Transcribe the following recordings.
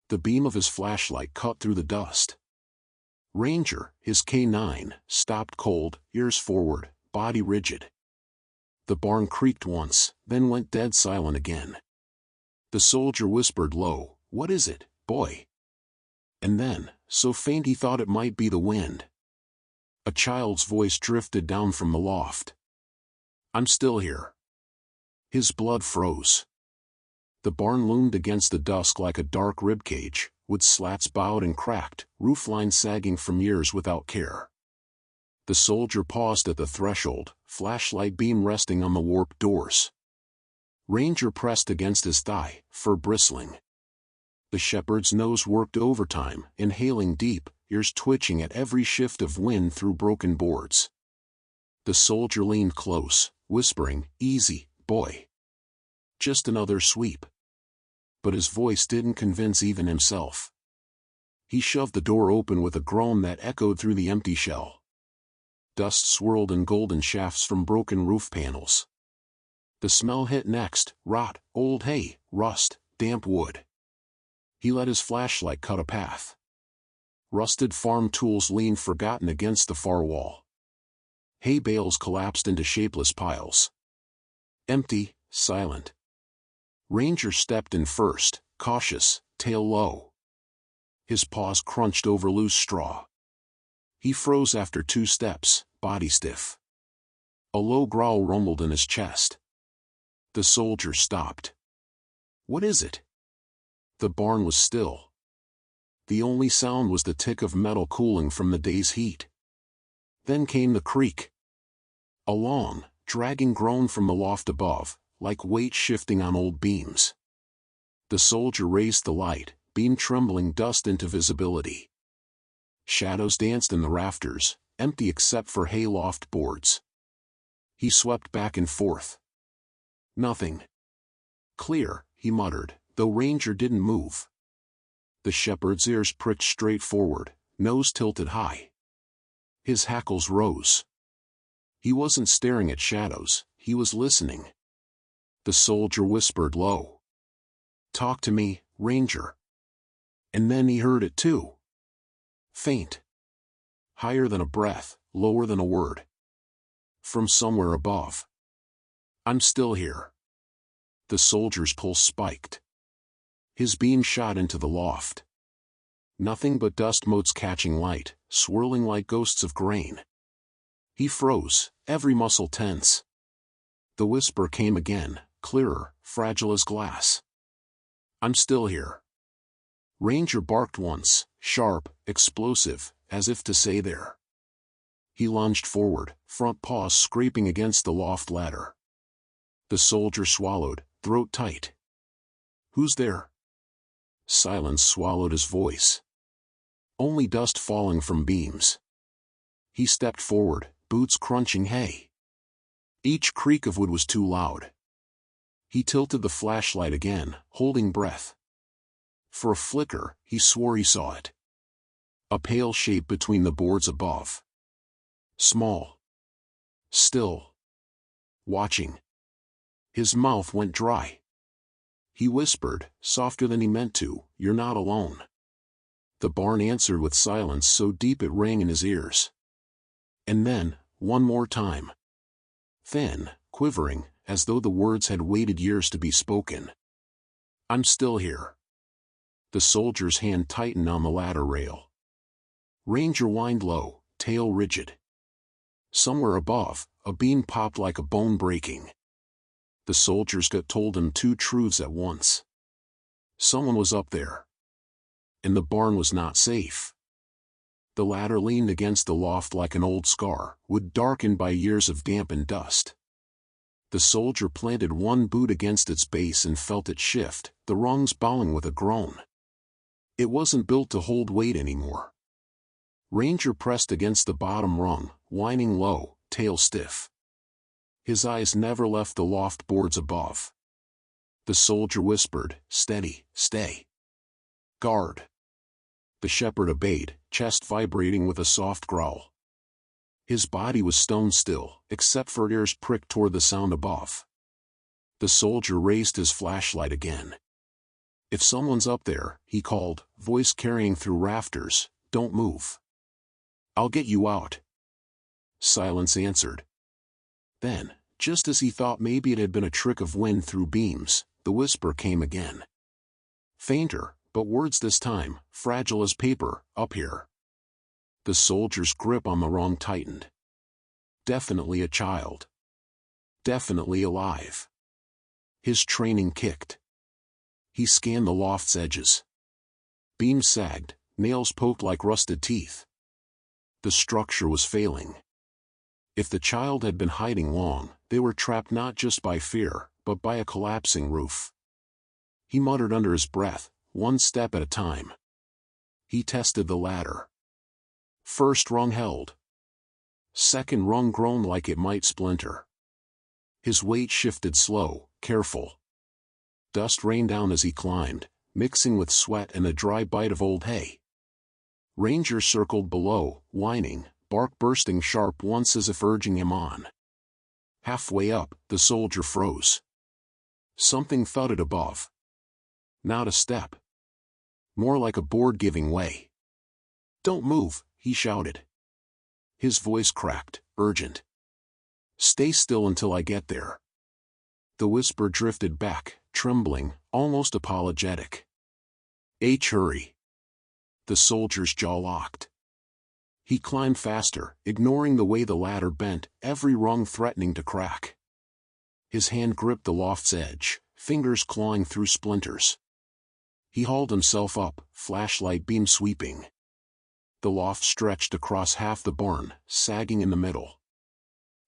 The beam of his flashlight cut through the dust. Ranger, his K9, stopped cold, ears forward, body rigid. The barn creaked once, then went dead silent again. The soldier whispered low, "What is it, boy?" And then, so faint he thought it might be the wind, a child's voice drifted down from the loft. "I'm still here." His blood froze. The barn loomed against the dusk like a dark ribcage, with slats bowed and cracked, roofline sagging from years without care. The soldier paused at the threshold, flashlight beam resting on the warped doors. Ranger pressed against his thigh, fur bristling. The shepherd's nose worked overtime, inhaling deep, ears twitching at every shift of wind through broken boards. The soldier leaned close, whispering, "Easy, boy. Just another sweep." But his voice didn't convince even himself. He shoved the door open with a groan that echoed through the empty shell. Dust swirled in golden shafts from broken roof panels. The smell hit next: rot, old hay, rust, damp wood. He let his flashlight cut a path. Rusted farm tools leaned forgotten against the far wall. Hay bales collapsed into shapeless piles. Empty, silent. Ranger stepped in first, cautious, tail low. His paws crunched over loose straw. He froze after 2 steps, body stiff. A low growl rumbled in his chest. The soldier stopped. "What is it?" The barn was still. The only sound was the tick of metal cooling from the day's heat. Then came the creak. A long, dragging groan from the loft above, like weight shifting on old beams. The soldier raised the light, beam trembling dust into visibility. Shadows danced in the rafters, empty except for hay loft boards. He swept back and forth. Nothing. "Clear," he muttered, though Ranger didn't move. The shepherd's ears pricked straight forward, nose tilted high. His hackles rose. He wasn't staring at shadows, he was listening. The soldier whispered low, "Talk to me, Ranger." And then he heard it too. Faint. Higher than a breath, lower than a word. From somewhere above. "I'm still here." The soldier's pulse spiked. His beam shot into the loft. Nothing but dust motes catching light, swirling like ghosts of grain. He froze, every muscle tense. The whisper came again, clearer, fragile as glass. "I'm still here." Ranger barked once, sharp, explosive, as if to say there. He lunged forward, front paws scraping against the loft ladder. The soldier swallowed, throat tight. "Who's there?" Silence swallowed his voice. Only dust falling from beams. He stepped forward, boots crunching hay. Each creak of wood was too loud. He tilted the flashlight again, holding breath. For a flicker, he swore he saw it. A pale shape between the boards above. Small. Still. Watching. His mouth went dry. He whispered, softer than he meant to, "You're not alone." The barn answered with silence so deep it rang in his ears. And then, one more time. Thin, quivering, as though the words had waited years to be spoken. "I'm still here." The soldier's hand tightened on the ladder rail. Ranger whined low, tail rigid. Somewhere above, a beam popped like a bone breaking. The soldier's gut told him 2 truths at once. Someone was up there. And the barn was not safe. The ladder leaned against the loft like an old scar, wood darkened by years of damp and dust. The soldier planted one boot against its base and felt it shift, the rungs bowing with a groan. It wasn't built to hold weight anymore. Ranger pressed against the bottom rung, whining low, tail stiff. His eyes never left the loft boards above. The soldier whispered, "Steady, stay. Guard." The shepherd obeyed, chest vibrating with a soft growl. His body was stone still, except for ears pricked toward the sound above. The soldier raised his flashlight again. "If someone's up there," he called, voice carrying through rafters, "don't move. I'll get you out." Silence answered. Then, just as he thought maybe it had been a trick of wind through beams, the whisper came again. Fainter, but words this time, fragile as paper, "Up here." The soldier's grip on the rung tightened. Definitely a child. Definitely alive. His training kicked. He scanned the loft's edges. Beams sagged, nails poked like rusted teeth. The structure was failing. If the child had been hiding long, they were trapped not just by fear, but by a collapsing roof. He muttered under his breath, one step at a time. He tested the ladder. First rung held. Second rung groaned like it might splinter. His weight shifted slow, careful. Dust rained down as he climbed, mixing with sweat and a dry bite of old hay. Ranger circled below, whining, bark bursting sharp once as if urging him on. Halfway up, the soldier froze. Something thudded above. Not a step. More like a board giving way. "Don't move," he shouted. His voice cracked, urgent. "Stay still until I get there." The whisper drifted back, trembling, almost apologetic. Hurry." The soldier's jaw locked. He climbed faster, ignoring the way the ladder bent, every rung threatening to crack. His hand gripped the loft's edge, fingers clawing through splinters. He hauled himself up, flashlight beam sweeping. The loft stretched across half the barn, sagging in the middle.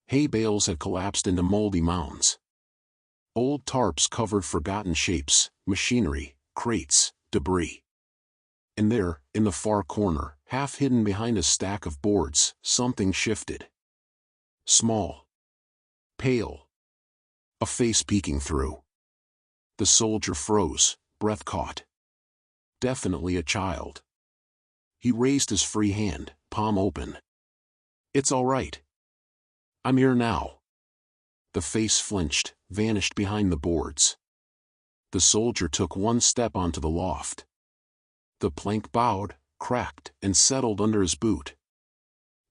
Hay bales had collapsed into moldy mounds. Old tarps covered forgotten shapes, machinery, crates, debris. And there, in the far corner, half hidden behind a stack of boards, something shifted. Small. Pale. A face peeking through. The soldier froze, breath caught. Definitely a child. He raised his free hand, palm open. "It's all right. I'm here now." The face flinched, vanished behind the boards. The soldier took one step onto the loft. The plank bowed, cracked, and settled under his boot.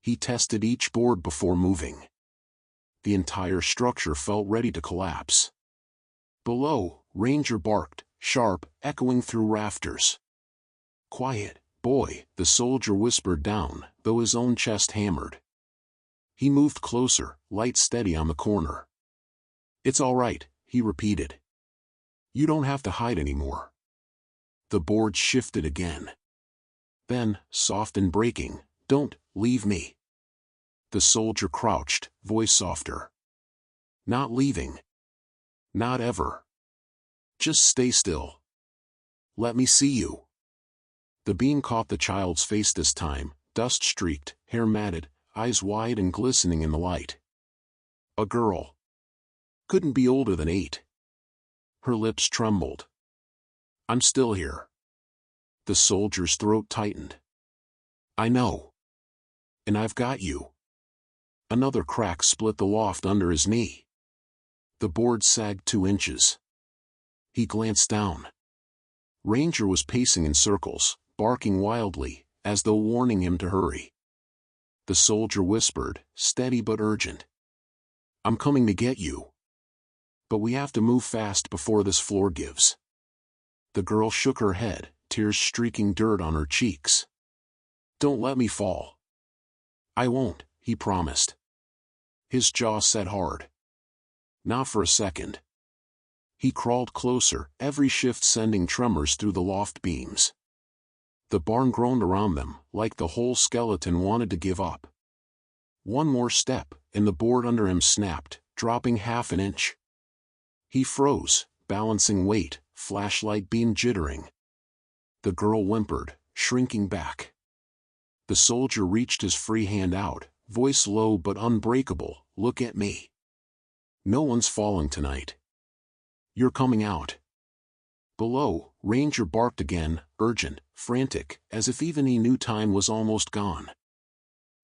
He tested each board before moving. The entire structure felt ready to collapse. Below, Ranger barked, sharp, echoing through rafters. "Quiet, boy," the soldier whispered down, though his own chest hammered. He moved closer, light steady on the corner. "It's all right," he repeated. "You don't have to hide anymore." The board shifted again. Then, soft and breaking, "Don't leave me." The soldier crouched, voice softer. "Not leaving. Not ever. Just stay still. Let me see you." The beam caught the child's face this time, dust-streaked, hair matted, eyes wide and glistening in the light. A girl. Couldn't be older than 8. Her lips trembled. "I'm still here." The soldier's throat tightened. "I know. And I've got you." Another crack split the loft under his knee. The board sagged 2 inches. He glanced down. Ranger was pacing in circles, barking wildly, as though warning him to hurry. The soldier whispered, steady but urgent. "I'm coming to get you. But we have to move fast before this floor gives." The girl shook her head, tears streaking dirt on her cheeks. "Don't let me fall." "I won't," he promised. His jaw set hard. Not for a second. He crawled closer, every shift sending tremors through the loft beams. The barn groaned around them, like the whole skeleton wanted to give up. One more step, and the board under him snapped, dropping half an inch. He froze, balancing weight, flashlight beam jittering. The girl whimpered, shrinking back. The soldier reached his free hand out, voice low but unbreakable, "Look at me. No one's falling tonight. You're coming out." Below, Ranger barked again, urgent, frantic, as if even he knew time was almost gone.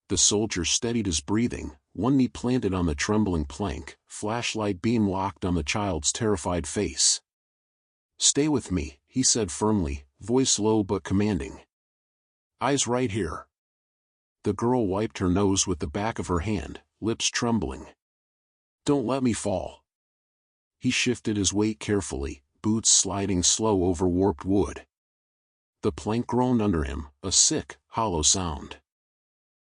The soldier steadied his breathing, one knee planted on the trembling plank, flashlight beam locked on the child's terrified face. Stay with me, he said firmly, voice low but commanding. Eyes right here. The girl wiped her nose with the back of her hand, lips trembling. Don't let me fall. He shifted his weight carefully, boots sliding slow over warped wood. The plank groaned under him, a sick, hollow sound.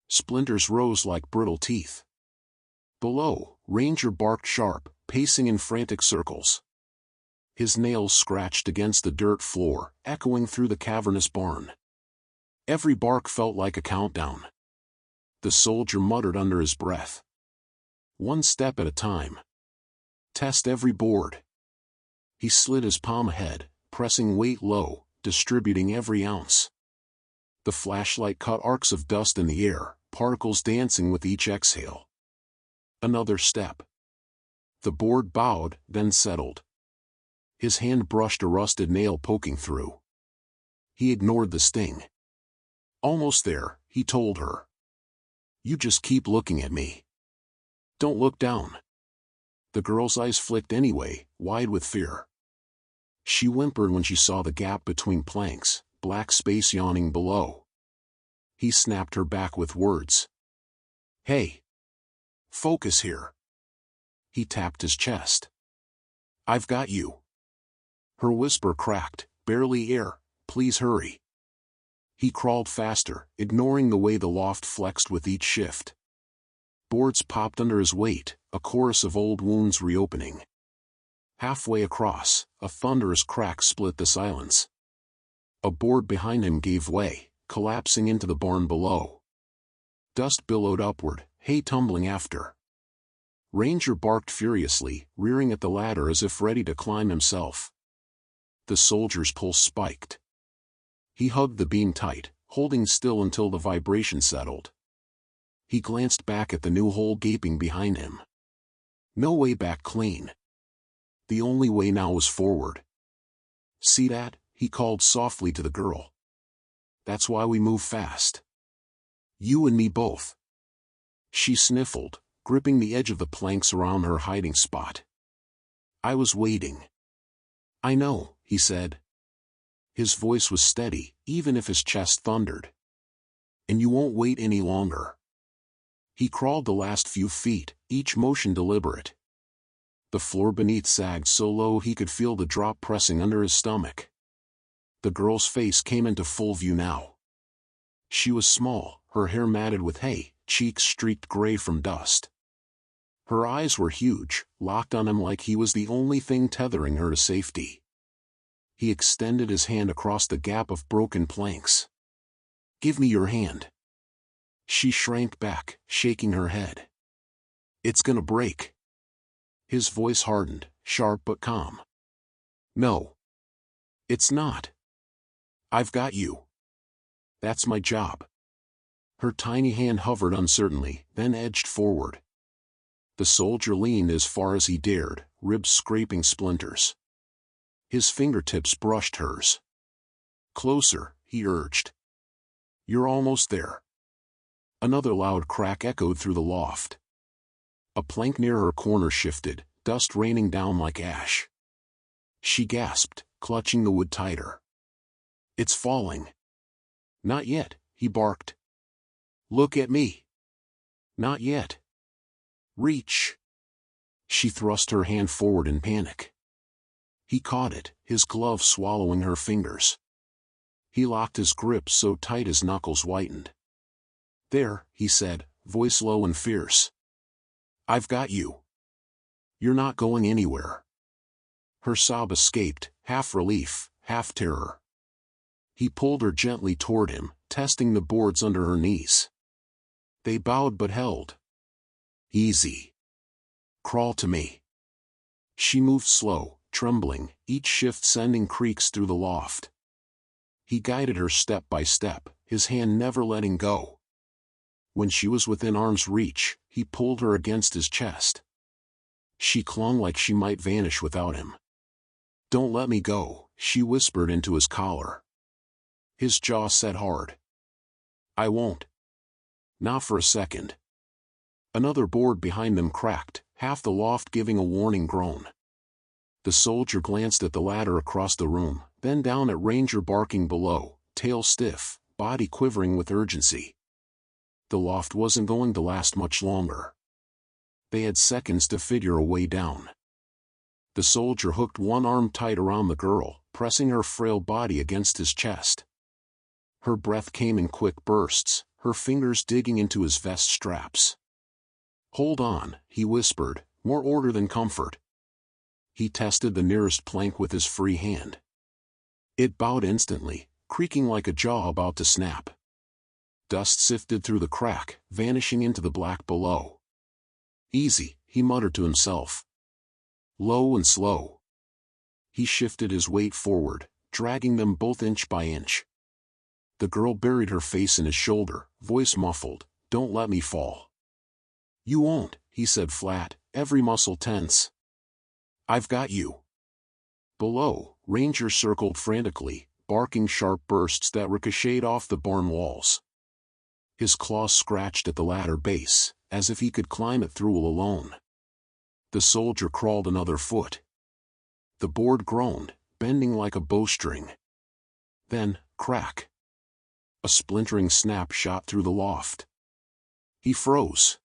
Splinters rose like brittle teeth. Below, Ranger barked sharp, pacing in frantic circles. His nails scratched against the dirt floor, echoing through the cavernous barn. Every bark felt like a countdown. The soldier muttered under his breath. One step at a time. Test every board. He slid his palm ahead, pressing weight low, distributing every ounce. The flashlight cut arcs of dust in the air, particles dancing with each exhale. Another step. The board bowed, then settled. His hand brushed a rusted nail poking through. He ignored the sting. Almost there, he told her. You just keep looking at me. Don't look down. The girl's eyes flicked anyway, wide with fear. She whimpered when she saw the gap between planks, black space yawning below. He snapped her back with words. Hey! Focus here. He tapped his chest. I've got you. Her whisper cracked, barely air, please hurry. He crawled faster, ignoring the way the loft flexed with each shift. Boards popped under his weight, a chorus of old wounds reopening. Halfway across, a thunderous crack split the silence. A board behind him gave way, collapsing into the barn below. Dust billowed upward, hay tumbling after. Ranger barked furiously, rearing at the ladder as if ready to climb himself. The soldier's pulse spiked. He hugged the beam tight, holding still until the vibration settled. He glanced back at the new hole gaping behind him. No way back clean. The only way now was forward. See that? He called softly to the girl. That's why we move fast. You and me both. She sniffled, gripping the edge of the planks around her hiding spot. I was waiting. I know, he said. His voice was steady, even if his chest thundered. And you won't wait any longer. He crawled the last few feet, each motion deliberate. The floor beneath sagged so low he could feel the drop pressing under his stomach. The girl's face came into full view now. She was small, her hair matted with hay, cheeks streaked gray from dust. Her eyes were huge, locked on him like he was the only thing tethering her to safety. He extended his hand across the gap of broken planks. Give me your hand. She shrank back, shaking her head. It's gonna break. His voice hardened, sharp but calm. No. It's not. I've got you. That's my job. Her tiny hand hovered uncertainly, then edged forward. The soldier leaned as far as he dared, ribs scraping splinters. His fingertips brushed hers. Closer, he urged. You're almost there. Another loud crack echoed through the loft. A plank near her corner shifted, dust raining down like ash. She gasped, clutching the wood tighter. It's falling. Not yet, he barked. Look at me. Not yet. Reach. She thrust her hand forward in panic. He caught it, his glove swallowing her fingers. He locked his grip so tight his knuckles whitened. There, he said, voice low and fierce. I've got you. You're not going anywhere. Her sob escaped, half relief, half terror. He pulled her gently toward him, testing the boards under her knees. They bowed but held. Easy. Crawl to me. She moved slow, trembling, each shift sending creaks through the loft. He guided her step by step, his hand never letting go. When she was within arm's reach, he pulled her against his chest. She clung like she might vanish without him. Don't let me go, she whispered into his collar. His jaw set hard. I won't. Not for a second. Another board behind them cracked, half the loft giving a warning groan. The soldier glanced at the ladder across the room, then down at Ranger barking below, tail stiff, body quivering with urgency. The loft wasn't going to last much longer. They had seconds to figure a way down. The soldier hooked one arm tight around the girl, pressing her frail body against his chest. Her breath came in quick bursts, her fingers digging into his vest straps. "Hold on," he whispered, more order than comfort. He tested the nearest plank with his free hand. It bowed instantly, creaking like a jaw about to snap. Dust sifted through the crack, vanishing into the black below. "Easy," he muttered to himself. Low and slow. He shifted his weight forward, dragging them both inch by inch. The girl buried her face in his shoulder, voice muffled, "Don't let me fall." "You won't," he said flat, every muscle tense. "I've got you." Below, Ranger circled frantically, barking sharp bursts that ricocheted off the barn walls. His claws scratched at the ladder base, as if he could climb it through alone. The soldier crawled another foot. The board groaned, bending like a bowstring. Then, crack. A splintering snap shot through the loft. He froze.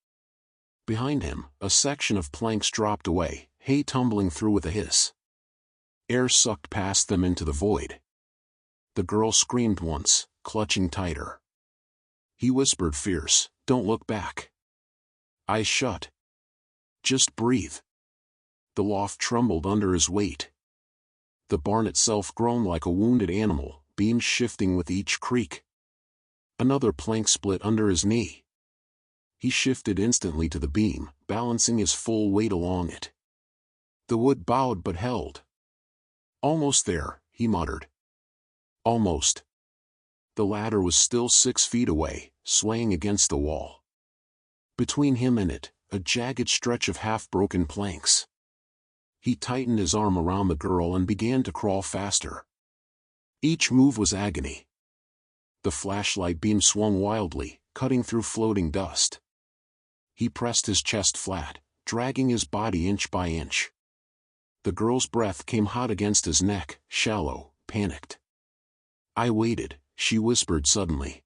Behind him, a section of planks dropped away, hay tumbling through with a hiss. Air sucked past them into the void. The girl screamed once, clutching tighter. He whispered fierce, "Don't look back." Eyes shut. "Just breathe." The loft trembled under his weight. The barn itself groaned like a wounded animal, beams shifting with each creak. Another plank split under his knee. He shifted instantly to the beam, balancing his full weight along it. The wood bowed but held. "Almost there," he muttered. Almost. The ladder was still 6 feet away, swaying against the wall. Between him and it, a jagged stretch of half-broken planks. He tightened his arm around the girl and began to crawl faster. Each move was agony. The flashlight beam swung wildly, cutting through floating dust. He pressed his chest flat, dragging his body inch by inch. The girl's breath came hot against his neck, shallow, panicked. "I waited," she whispered suddenly.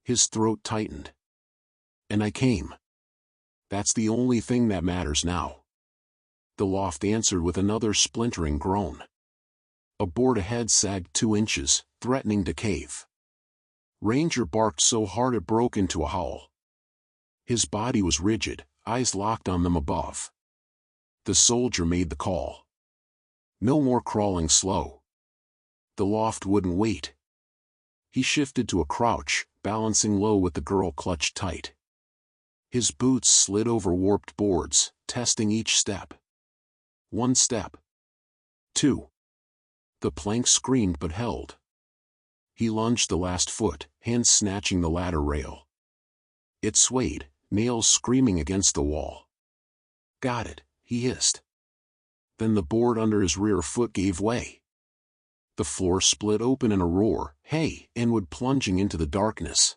His throat tightened. "And I came. That's the only thing that matters now." The loft answered with another splintering groan. A board ahead sagged 2 inches, threatening to cave. Ranger barked so hard it broke into a howl. His body was rigid, eyes locked on them above. The soldier made the call. No more crawling slow. The loft wouldn't wait. He shifted to a crouch, balancing low with the girl clutched tight. His boots slid over warped boards, testing each step. 1 step. 2. The plank screamed but held. He lunged the last foot, hands snatching the ladder rail. It swayed, nails screaming against the wall. "Got it," he hissed. Then the board under his rear foot gave way. The floor split open in a roar, hay and wood plunging into the darkness.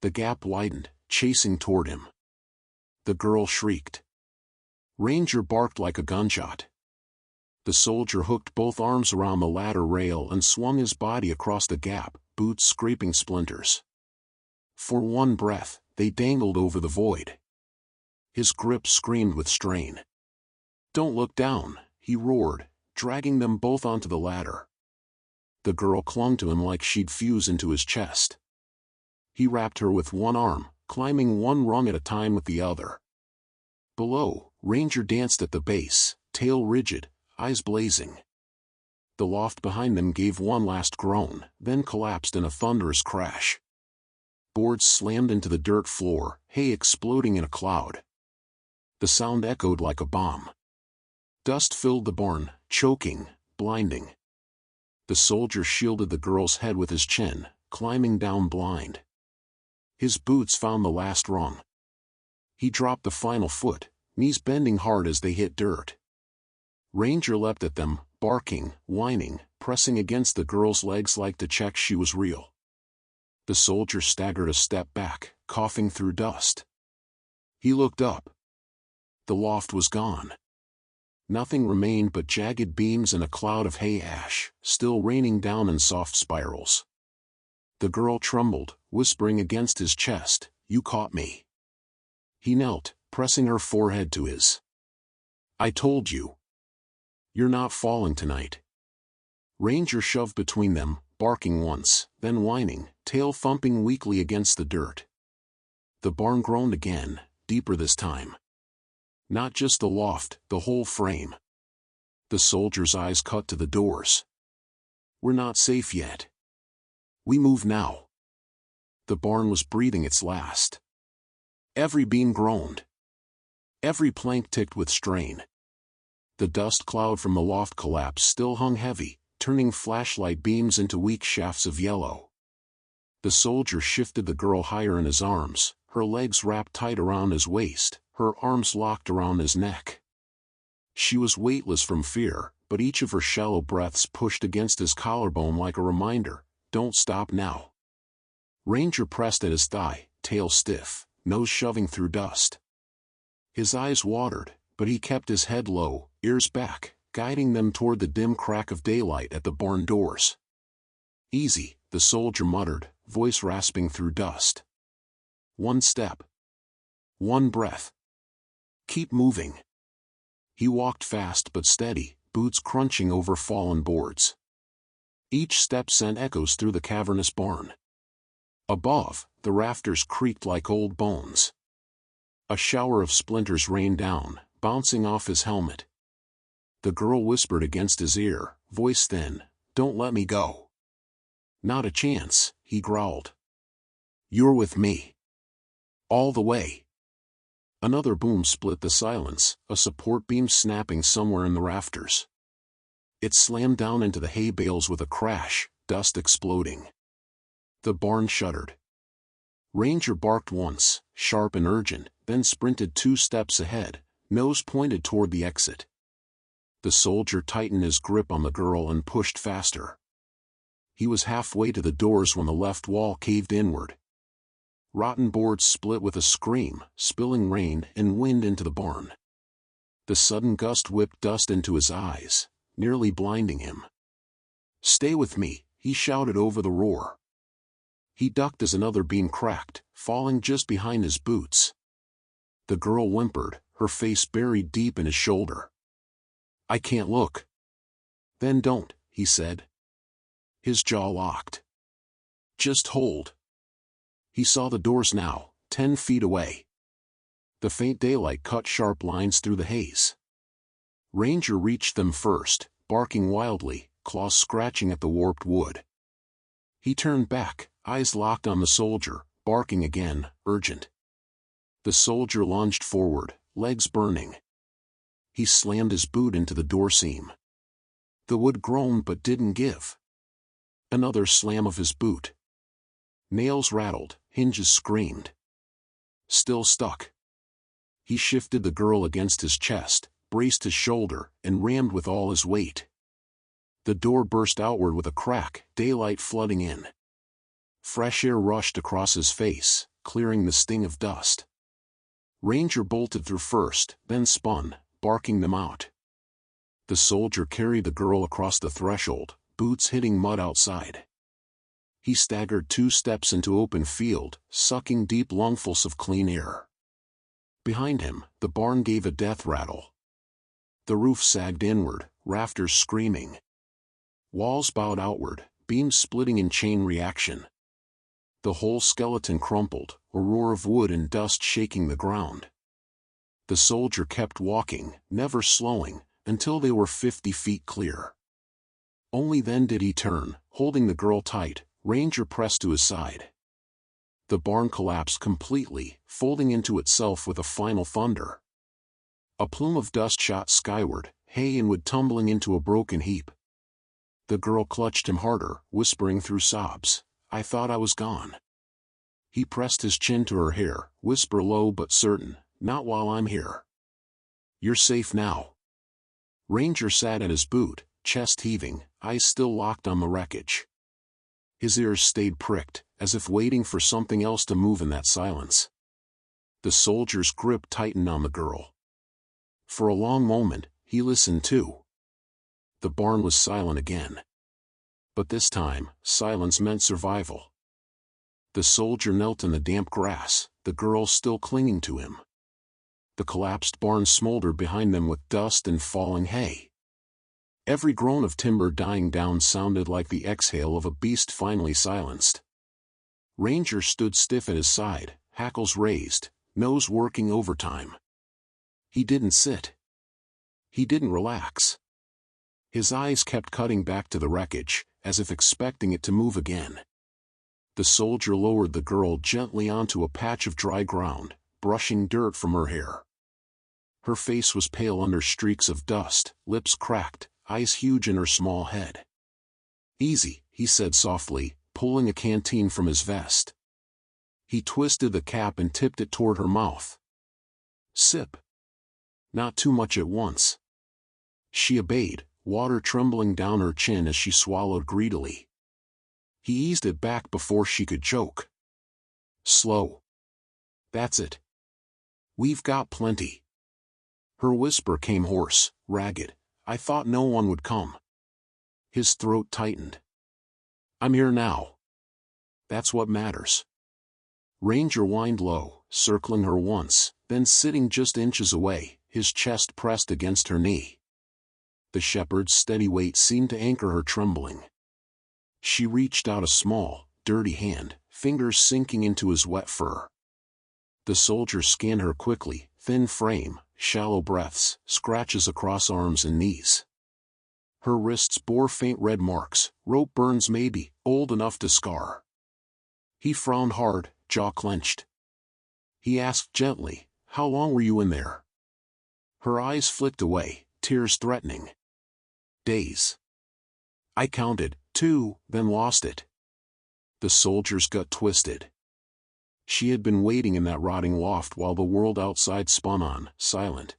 The gap widened, chasing toward him. The girl shrieked. Ranger barked like a gunshot. The soldier hooked both arms around the ladder rail and swung his body across the gap, boots scraping splinters. For one breath, they dangled over the void. His grip screamed with strain. "Don't look down," he roared, dragging them both onto the ladder. The girl clung to him like she'd fuse into his chest. He wrapped her with one arm, climbing one rung at a time with the other. Below, Ranger danced at the base, tail rigid, eyes blazing. The loft behind them gave one last groan, then collapsed in a thunderous crash. Boards slammed into the dirt floor, hay exploding in a cloud. The sound echoed like a bomb. Dust filled the barn, choking, blinding. The soldier shielded the girl's head with his chin, climbing down blind. His boots found the last rung. He dropped the final foot, knees bending hard as they hit dirt. Ranger leapt at them, barking, whining, pressing against the girl's legs like to check she was real. The soldier staggered a step back, coughing through dust. He looked up. The loft was gone. nothing remained but jagged beams and a cloud of hay ash, still raining down in soft spirals. The girl trembled, whispering against his chest, "You caught me." He knelt, pressing her forehead to his. "I told you. You're not falling tonight." Ranger shoved between them, barking once, then whining, tail thumping weakly against the dirt. The barn groaned again, deeper this time. Not just the loft, the whole frame. The soldier's eyes cut to the doors. "We're not safe yet. We move now." The barn was breathing its last. Every beam groaned. Every plank ticked with strain. The dust cloud from the loft collapse still hung heavy, turning flashlight beams into weak shafts of yellow. The soldier shifted the girl higher in his arms, her legs wrapped tight around his waist, her arms locked around his neck. She was weightless from fear, but each of her shallow breaths pushed against his collarbone like a reminder, "Don't stop now." Ranger pressed at his thigh, tail stiff, nose shoving through dust. His eyes watered, but he kept his head low, ears back, guiding them toward the dim crack of daylight at the barn doors. "Easy," the soldier muttered, voice rasping through dust. "One step. One breath. Keep moving." He walked fast but steady, boots crunching over fallen boards. Each step sent echoes through the cavernous barn. Above, the rafters creaked like old bones. A shower of splinters rained down, bouncing off his helmet. The girl whispered against his ear, voice thin, "Don't let me go." "Not a chance," he growled. "You're with me. All the way." Another boom split the silence, a support beam snapping somewhere in the rafters. It slammed down into the hay bales with a crash, dust exploding. The barn shuddered. Ranger barked once, sharp and urgent, then sprinted 2 steps ahead, nose pointed toward the exit. The soldier tightened his grip on the girl and pushed faster. He was halfway to the doors when the left wall caved inward. Rotten boards split with a scream, spilling rain and wind into the barn. The sudden gust whipped dust into his eyes, nearly blinding him. "Stay with me," he shouted over the roar. He ducked as another beam cracked, falling just behind his boots. The girl whimpered, her face buried deep in his shoulder. "I can't look." "Then don't," he said. His jaw locked. "Just hold." He saw the doors now, 10 feet away. The faint daylight cut sharp lines through the haze. Ranger reached them first, barking wildly, claws scratching at the warped wood. He turned back, eyes locked on the soldier, barking again, urgent. The soldier lunged forward, legs burning. He slammed his boot into the door seam. The wood groaned but didn't give. Another slam of his boot. Nails rattled, hinges screamed. Still stuck. He shifted the girl against his chest, braced his shoulder, and rammed with all his weight. The door burst outward with a crack, daylight flooding in. Fresh air rushed across his face, clearing the sting of dust. Ranger bolted through first, then spun, barking them out. The soldier carried the girl across the threshold, boots hitting mud outside. He staggered 2 steps into open field, sucking deep lungfuls of clean air. Behind him, the barn gave a death rattle. The roof sagged inward, rafters screaming. Walls bowed outward, beams splitting in chain reaction. The whole skeleton crumpled, a roar of wood and dust shaking the ground. The soldier kept walking, never slowing, until they were 50 feet clear. Only then did he turn, holding the girl tight, Ranger pressed to his side. The barn collapsed completely, folding into itself with a final thunder. A plume of dust shot skyward, hay and wood tumbling into a broken heap. The girl clutched him harder, whispering through sobs, "I thought I was gone." He pressed his chin to her hair, whisper low but certain, "Not while I'm here. You're safe now." Ranger sat at his boot, chest heaving, eyes still locked on the wreckage. His ears stayed pricked, as if waiting for something else to move in that silence. The soldier's grip tightened on the girl. For a long moment, He listened too. The barn was silent again. But this time, silence meant survival. The soldier knelt in the damp grass, the girl still clinging to him. The collapsed barn smoldered behind them with dust and falling hay. Every groan of timber dying down sounded like the exhale of a beast finally silenced. Ranger stood stiff at his side, hackles raised, nose working overtime. He didn't sit. He didn't relax. His eyes kept cutting back to the wreckage, as if expecting it to move again. The soldier lowered the girl gently onto a patch of dry ground, brushing dirt from her hair. Her face was pale under streaks of dust, lips cracked, eyes huge in her small head. "Easy," he said softly, pulling a canteen from his vest. He twisted the cap and tipped it toward her mouth. "Sip. Not too much at once." She obeyed, water trembling down her chin as she swallowed greedily. He eased it back before she could choke. "Slow. That's it. We've got plenty." Her whisper came hoarse, ragged. "I thought no one would come." His throat tightened. "I'm here now. That's what matters." Ranger whined low, circling her once, then sitting just inches away, his chest pressed against her knee. The shepherd's steady weight seemed to anchor her trembling. She reached out a small, dirty hand, fingers sinking into his wet fur. The soldier scanned her quickly, thin frame, shallow breaths, scratches across arms and knees. Her wrists bore faint red marks, rope burns maybe, old enough to scar. He frowned hard, jaw clenched. He asked gently, "How long were you in there?" Her eyes flicked away, tears threatening. "Days. I counted, 2, then lost it." The soldier's gut twisted. She had been waiting in that rotting loft while the world outside spun on, silent.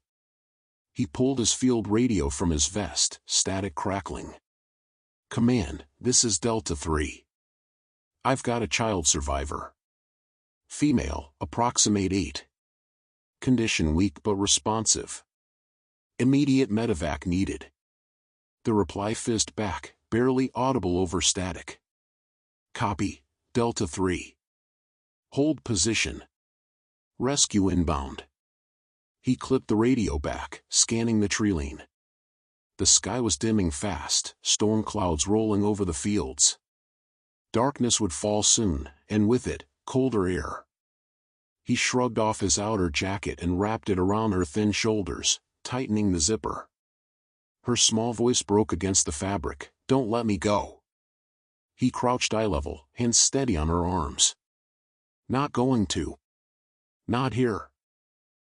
He pulled his field radio from his vest, static crackling. "Command, this is Delta 3. I've got a child survivor. Female, approximate 8. Condition weak but responsive. Immediate medevac needed." The reply fizzed back, barely audible over static. "Copy, Delta 3. Hold position. Rescue inbound." He clipped the radio back, scanning the treeline. The sky was dimming fast, storm clouds rolling over the fields. Darkness would fall soon, and with it, colder air. He shrugged off his outer jacket and wrapped it around her thin shoulders, tightening the zipper. Her small voice broke against the fabric, "Don't let me go." He crouched eye level, hands steady on her arms. "Not going to. Not here.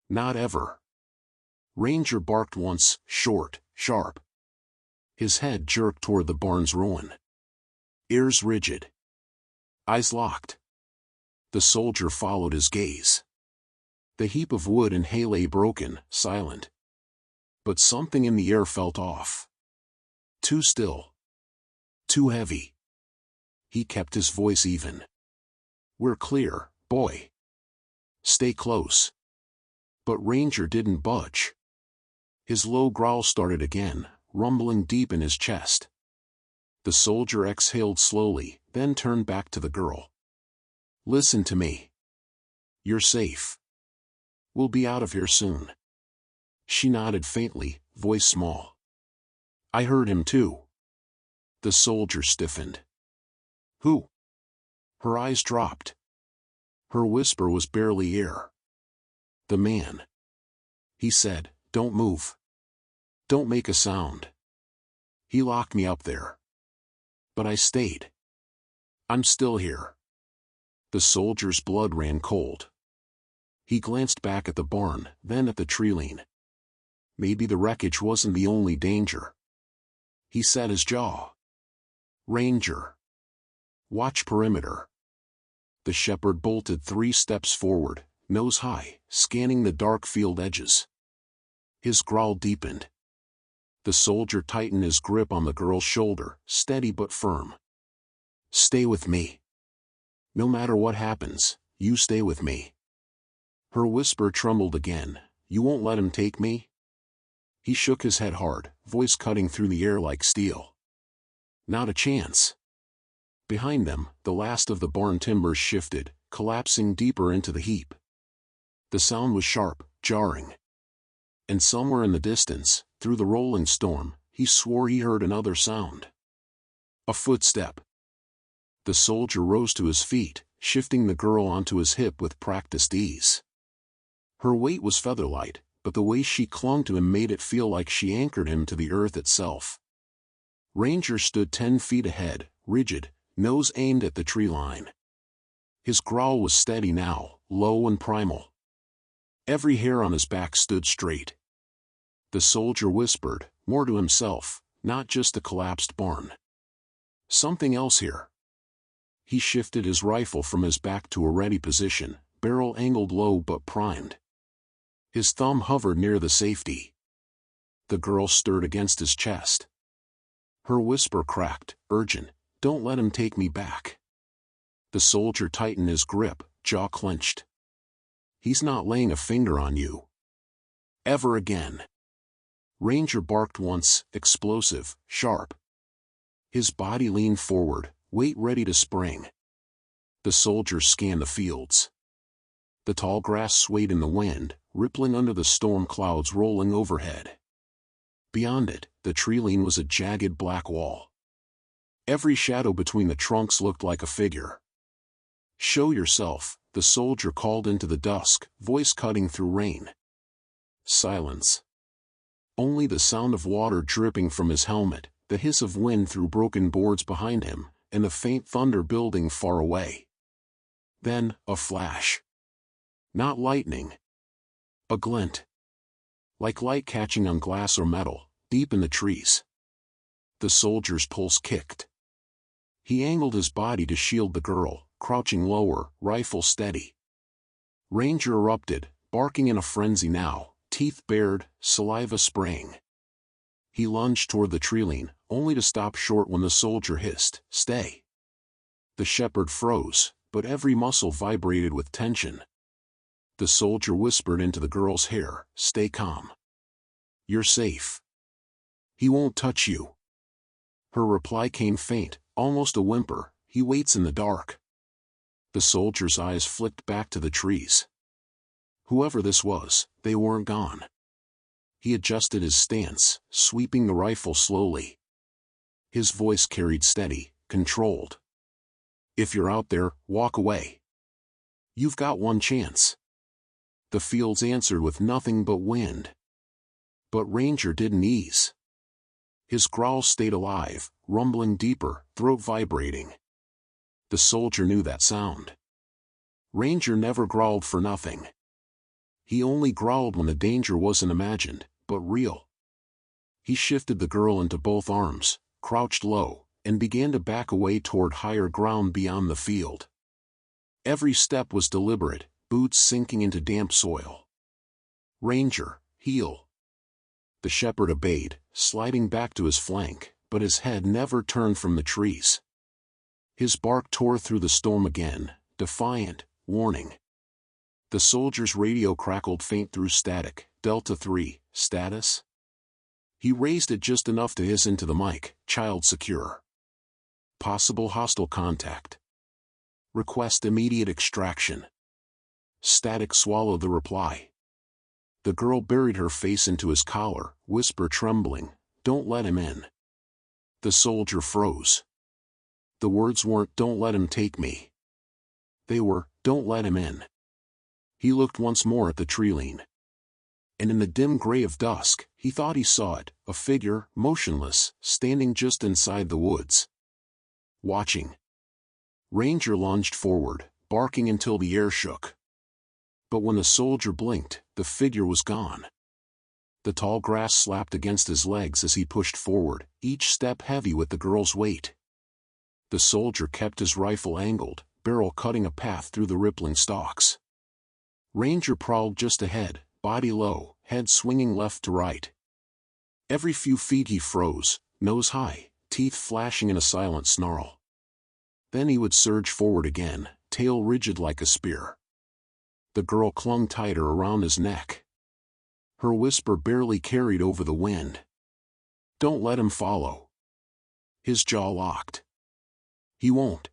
Not ever." Ranger barked once, short, sharp. His head jerked toward the barn's ruin. Ears rigid. Eyes locked. The soldier followed his gaze. The heap of wood and hay lay broken, silent. But something in the air felt off. Too still. Too heavy. He kept his voice even. "We're clear, boy. Stay close." But Ranger didn't budge. His low growl started again, rumbling deep in his chest. The soldier exhaled slowly, then turned back to the girl. "Listen to me. You're safe. We'll be out of here soon." She nodded faintly, voice small. "I heard him too." The soldier stiffened. "Who?" Her eyes dropped. Her whisper was barely air. "The man. He said, 'Don't move. Don't make a sound.' He locked me up there. But I stayed. I'm still here." The soldier's blood ran cold. He glanced back at the barn, then at the treeline. Maybe the wreckage wasn't the only danger. He set his jaw. "Ranger. Watch perimeter." The shepherd bolted 3 steps forward, nose high, scanning the dark field edges. His growl deepened. The soldier tightened his grip on the girl's shoulder, steady but firm. "Stay with me. No matter what happens, you stay with me." Her whisper trembled again, "You won't let him take me?" He shook his head hard, voice cutting through the air like steel. Not a chance. Behind them, the last of the barn timbers shifted, collapsing deeper into the heap. The sound was sharp, jarring. And somewhere in the distance, through the rolling storm, he swore he heard another sound. A footstep. The soldier rose to his feet, shifting the girl onto his hip with practiced ease. Her weight was featherlight, but the way she clung to him made it feel like she anchored him to the earth itself. Ranger stood 10 feet ahead, rigid, nose aimed at the tree line. His growl was steady now, low and primal. Every hair on his back stood straight. The soldier whispered, more to himself, not just a collapsed barn. Something else here. He shifted his rifle from his back to a ready position, barrel angled low but primed. His thumb hovered near the safety. The girl stirred against his chest. Her whisper cracked, urgent, "Don't let him take me back." The soldier tightened his grip, jaw clenched. "He's not laying a finger on you. Ever again." Ranger barked once, explosive, sharp. His body leaned forward, weight ready to spring. The soldier scanned the fields. The tall grass swayed in the wind, rippling under the storm clouds rolling overhead. Beyond it, the tree line was a jagged black wall. Every shadow between the trunks looked like a figure. "Show yourself," the soldier called into the dusk, voice cutting through rain. Silence. Only the sound of water dripping from his helmet, the hiss of wind through broken boards behind him, and the faint thunder building far away. Then, a flash. Not lightning. A glint. Like light catching on glass or metal, deep in the trees. The soldier's pulse kicked. He angled his body to shield the girl, crouching lower, rifle steady. Ranger erupted, barking in a frenzy now, teeth bared, saliva spraying. He lunged toward the tree line, only to stop short when the soldier hissed, "Stay." The shepherd froze, but every muscle vibrated with tension. The soldier whispered into the girl's hair, "Stay calm. You're safe. He won't touch you." Her reply came faint, almost a whimper, "He waits in the dark." The soldier's eyes flicked back to the trees. Whoever this was, they weren't gone. He adjusted his stance, sweeping the rifle slowly. His voice carried steady, controlled. "If you're out there, walk away. You've got one chance." The fields answered with nothing but wind. But Ranger didn't ease. His growl stayed alive, rumbling deeper, throat vibrating. The soldier knew that sound. Ranger never growled for nothing. He only growled when the danger wasn't imagined, but real. He shifted the girl into both arms, crouched low, and began to back away toward higher ground beyond the field. Every step was deliberate, boots sinking into damp soil. "Ranger, heel." The shepherd obeyed, sliding back to his flank, but his head never turned from the trees. His bark tore through the storm again, defiant, warning. The soldier's radio crackled faint through static, Delta 3, status? He raised it just enough to hiss into the mic, "Child secure. Possible hostile contact. Request immediate extraction." Static swallowed the reply. The girl buried her face into his collar, whisper trembling, "Don't let him in." The soldier froze. The words weren't, "Don't let him take me." They were, "Don't let him in." He looked once more at the tree line. And in the dim gray of dusk, he thought he saw it, a figure, motionless, standing just inside the woods. Watching. Ranger lunged forward, barking until the air shook. But when the soldier blinked, the figure was gone. The tall grass slapped against his legs as he pushed forward, each step heavy with the girl's weight. The soldier kept his rifle angled, barrel cutting a path through the rippling stalks. Ranger prowled just ahead, body low, head swinging left to right. Every few feet he froze, nose high, teeth flashing in a silent snarl. Then he would surge forward again, tail rigid like a spear. The girl clung tighter around his neck. Her whisper barely carried over the wind. "Don't let him follow." His jaw locked. "He won't.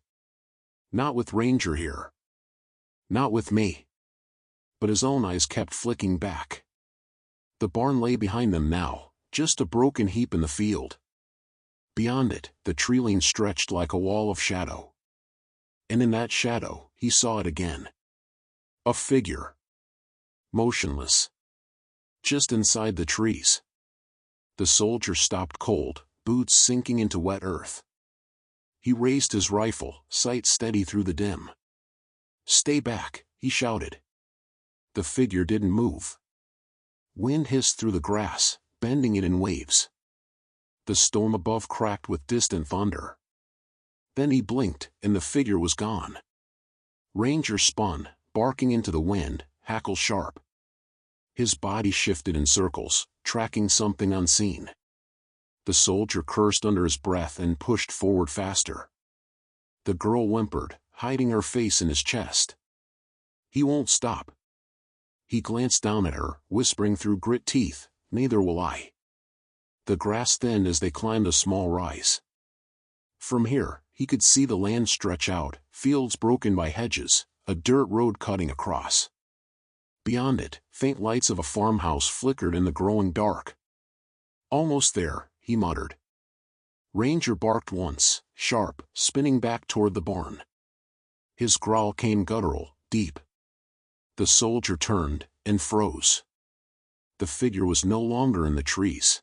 Not with Ranger here. Not with me." But his own eyes kept flicking back. The barn lay behind them now, just a broken heap in the field. Beyond it, the tree line stretched like a wall of shadow. And in that shadow, he saw it again. A figure. Motionless. Just inside the trees. The soldier stopped cold, boots sinking into wet earth. He raised his rifle, sight steady through the dim. "Stay back," he shouted. The figure didn't move. Wind hissed through the grass, bending it in waves. The storm above cracked with distant thunder. Then he blinked, and the figure was gone. Ranger spun, barking into the wind, hackle sharp. His body shifted in circles, tracking something unseen. The soldier cursed under his breath and pushed forward faster. The girl whimpered, hiding her face in his chest. "He won't stop." He glanced down at her, whispering through grit teeth, "Neither will I." The grass thinned as they climbed a small rise. From here, he could see the land stretch out, fields broken by hedges, a dirt road cutting across. Beyond it, faint lights of a farmhouse flickered in the growing dark. "Almost there," he muttered. Ranger barked once, sharp, spinning back toward the barn. His growl came guttural, deep. The soldier turned, and froze. The figure was no longer in the trees.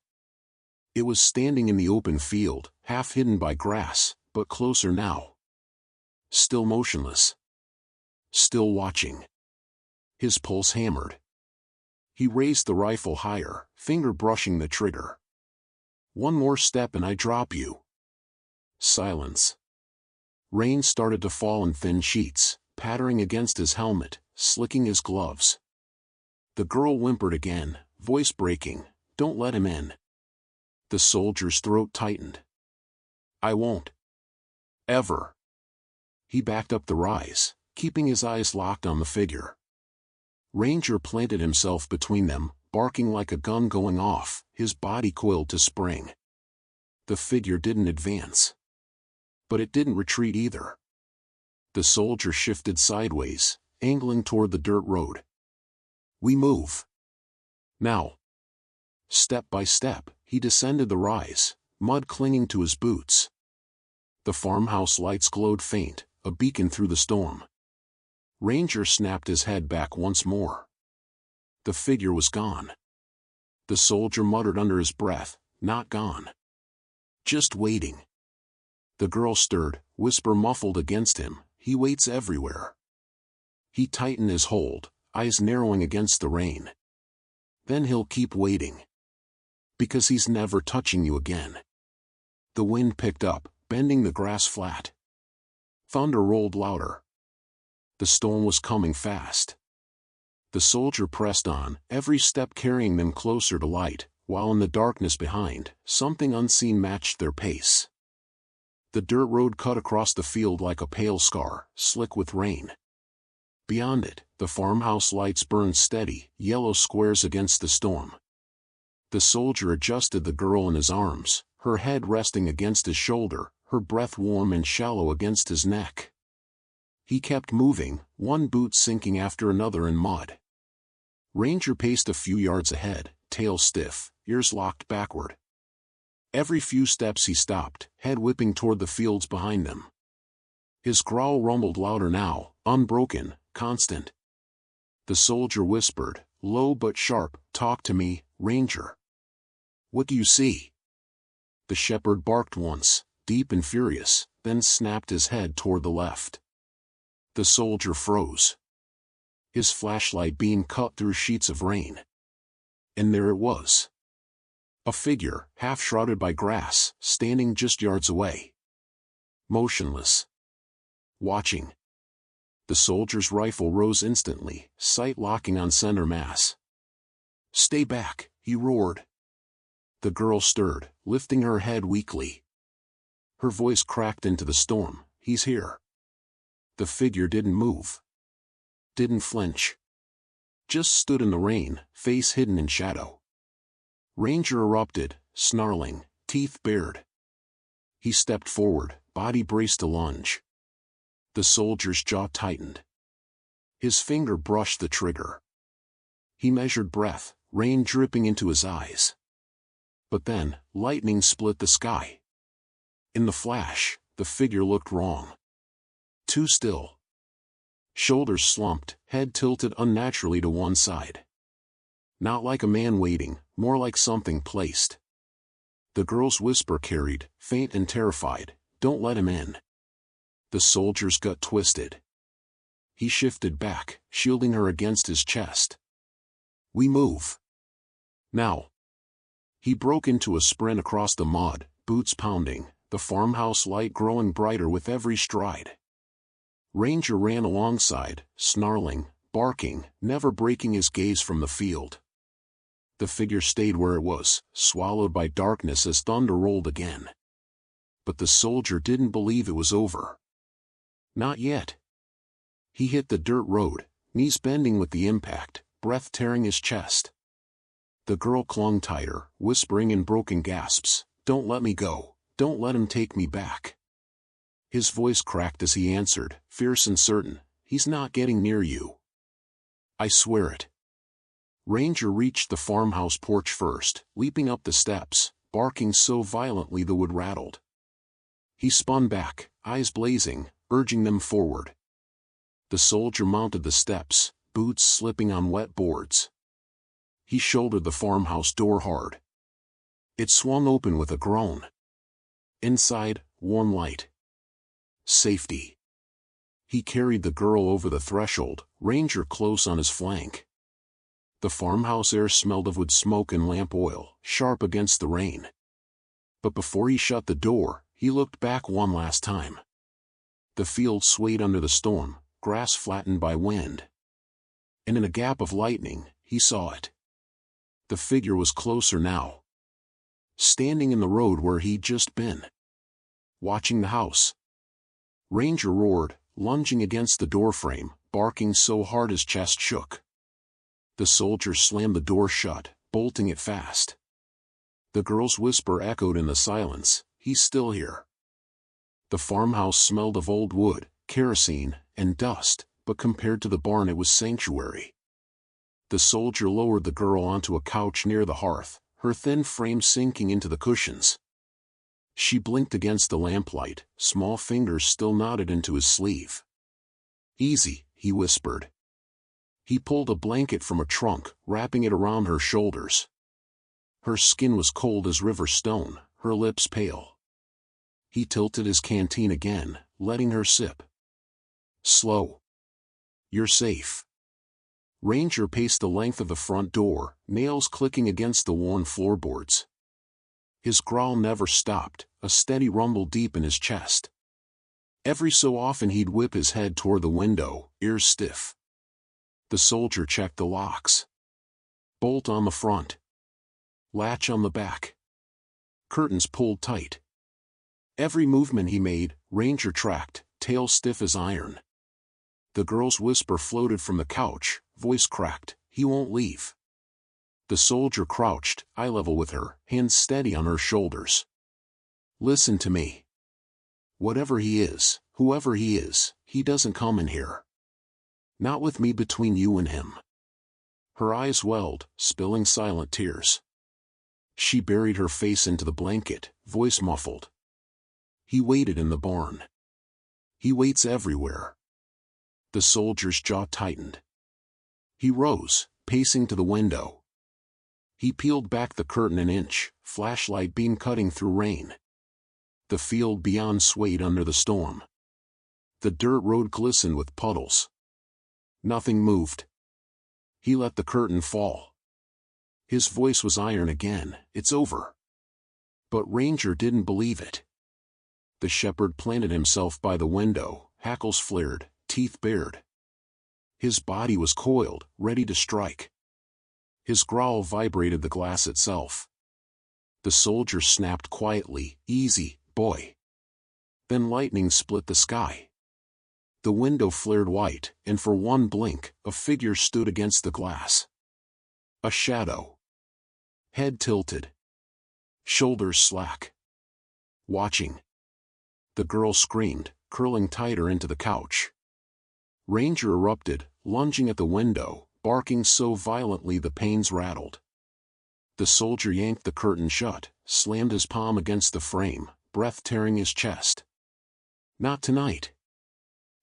It was standing in the open field, half hidden by grass, but closer now. Still motionless. Still watching. His pulse hammered. He raised the rifle higher, finger brushing the trigger. "One more step and I drop you." Silence. Rain started to fall in thin sheets, pattering against his helmet, slicking his gloves. The girl whimpered again, voice breaking, "Don't let him in." The soldier's throat tightened. "I won't. Ever." He backed up the rise, keeping his eyes locked on the figure. Ranger planted himself between them, barking like a gun going off, his body coiled to spring. The figure didn't advance. But it didn't retreat either. The soldier shifted sideways, angling toward the dirt road. "We move. Now." Step by step, he descended the rise, mud clinging to his boots. The farmhouse lights glowed faint, a beacon through the storm. Ranger snapped his head back once more. The figure was gone. The soldier muttered under his breath, "Not gone. Just waiting." The girl stirred, whisper muffled against him, "He waits everywhere." He tightened his hold, eyes narrowing against the rain. "Then he'll keep waiting. Because he's never touching you again." The wind picked up, bending the grass flat. Thunder rolled louder. The storm was coming fast. The soldier pressed on, every step carrying them closer to light, while in the darkness behind, something unseen matched their pace. The dirt road cut across the field like a pale scar, slick with rain. Beyond it, the farmhouse lights burned steady, yellow squares against the storm. The soldier adjusted the girl in his arms, her head resting against his shoulder, her breath warm and shallow against his neck. He kept moving, one boot sinking after another in mud. Ranger paced a few yards ahead, tail stiff, ears locked backward. Every few steps he stopped, head whipping toward the fields behind them. His growl rumbled louder now, unbroken, constant. The soldier whispered, low but sharp, "Talk to me, Ranger. What do you see?" The shepherd barked once, deep and furious, then snapped his head toward the left. The soldier froze. His flashlight beam cut through sheets of rain. And there it was. A figure, half shrouded by grass, standing just yards away. Motionless. Watching. The soldier's rifle rose instantly, sight locking on center mass. "Stay back," he roared. The girl stirred, lifting her head weakly. Her voice cracked into the storm, "He's here." The figure didn't move. Didn't flinch. just stood in the rain, face hidden in shadow. Ranger erupted, snarling, teeth bared. He stepped forward, body braced to lunge. The soldier's jaw tightened. His finger brushed the trigger. He measured breath, rain dripping into his eyes. But then, lightning split the sky. In the flash, the figure looked wrong. Too still. Shoulders slumped, head tilted unnaturally to one side. Not like a man waiting, more like something placed. The girl's whisper carried, faint and terrified, "Don't let him in." The soldier's gut twisted. He shifted back, shielding her against his chest. "We move. Now." He broke into a sprint across the mud, boots pounding, the farmhouse light growing brighter with every stride. Ranger ran alongside, snarling, barking, never breaking his gaze from the field. The figure stayed where it was, swallowed by darkness as thunder rolled again. But the soldier didn't believe it was over. Not yet. He hit the dirt road, knees bending with the impact, breath tearing his chest. The girl clung tighter, whispering in broken gasps, "Don't let me go, don't let him take me back." His voice cracked as he answered, fierce and certain, "He's not getting near you. I swear it." Ranger reached the farmhouse porch first, leaping up the steps, barking so violently the wood rattled. He spun back, eyes blazing, urging them forward. The soldier mounted the steps, boots slipping on wet boards. He shouldered the farmhouse door hard. It swung open with a groan. Inside, warm light. Safety. He carried the girl over the threshold, Ranger close on his flank. The farmhouse air smelled of wood smoke and lamp oil, sharp against the rain. But before he shut the door, he looked back one last time. The field swayed under the storm, grass flattened by wind. And in a gap of lightning, he saw it. The figure was closer now. Standing in the road where he'd just been. Watching the house. Ranger roared, lunging against the doorframe, barking so hard his chest shook. The soldier slammed the door shut, bolting it fast. The girl's whisper echoed in the silence, "He's still here." The farmhouse smelled of old wood, kerosene, and dust, but compared to the barn it was sanctuary. The soldier lowered the girl onto a couch near the hearth, her thin frame sinking into the cushions. She blinked against the lamplight, small fingers still knotted into his sleeve. "Easy," he whispered. He pulled a blanket from a trunk, wrapping it around her shoulders. Her skin was cold as river stone, her lips pale. He tilted his canteen again, letting her sip. "Slow. You're safe." Ranger paced the length of the front door, nails clicking against the worn floorboards. His growl never stopped, a steady rumble deep in his chest. Every so often he'd whip his head toward the window, ears stiff. The soldier checked the locks. Bolt on the front. Latch on the back. Curtains pulled tight. Every movement he made, Ranger tracked, tail stiff as iron. The girl's whisper floated from the couch, voice cracked, "He won't leave." The soldier crouched, eye level with her, hands steady on her shoulders. "Listen to me. Whatever he is, whoever he is, he doesn't come in here. Not with me between you and him." Her eyes welled, spilling silent tears. She buried her face into the blanket, voice muffled. "He waited in the barn. He waits everywhere." The soldier's jaw tightened. He rose, pacing to the window. He peeled back the curtain an inch, flashlight beam cutting through rain. The field beyond swayed under the storm. The dirt road glistened with puddles. Nothing moved. He let the curtain fall. His voice was iron again, "It's over." But Ranger didn't believe it. The shepherd planted himself by the window, hackles flared, teeth bared. His body was coiled, ready to strike. His growl vibrated the glass itself. The soldier snapped quietly, "Easy, boy." Then lightning split the sky. The window flared white, and for one blink, a figure stood against the glass. A shadow. Head tilted. Shoulders slack. Watching. The girl screamed, curling tighter into the couch. Ranger erupted, lunging at the window, barking so violently the panes rattled. The soldier yanked the curtain shut, slammed his palm against the frame, breath tearing his chest. Not tonight.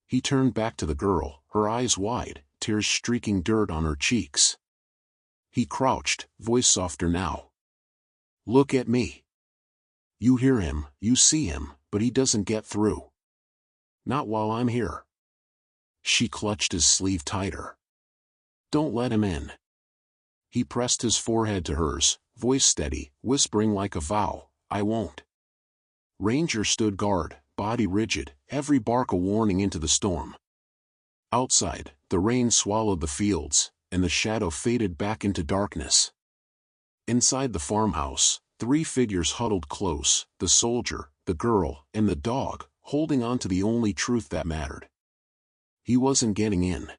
He turned back to the girl, her eyes wide, tears streaking dirt on her cheeks. He crouched, voice softer now. Look at me. You hear him, you see him, but he doesn't get through. Not while I'm here. She clutched his sleeve tighter. Don't let him in. He pressed his forehead to hers, voice steady, whispering like a vow, I won't. Ranger stood guard, body rigid, every bark a warning into the storm. Outside, the rain swallowed the fields, and the shadow faded back into darkness. Inside the farmhouse, 3 figures huddled close, the soldier, the girl, and the dog, holding on to the only truth that mattered. He wasn't getting in.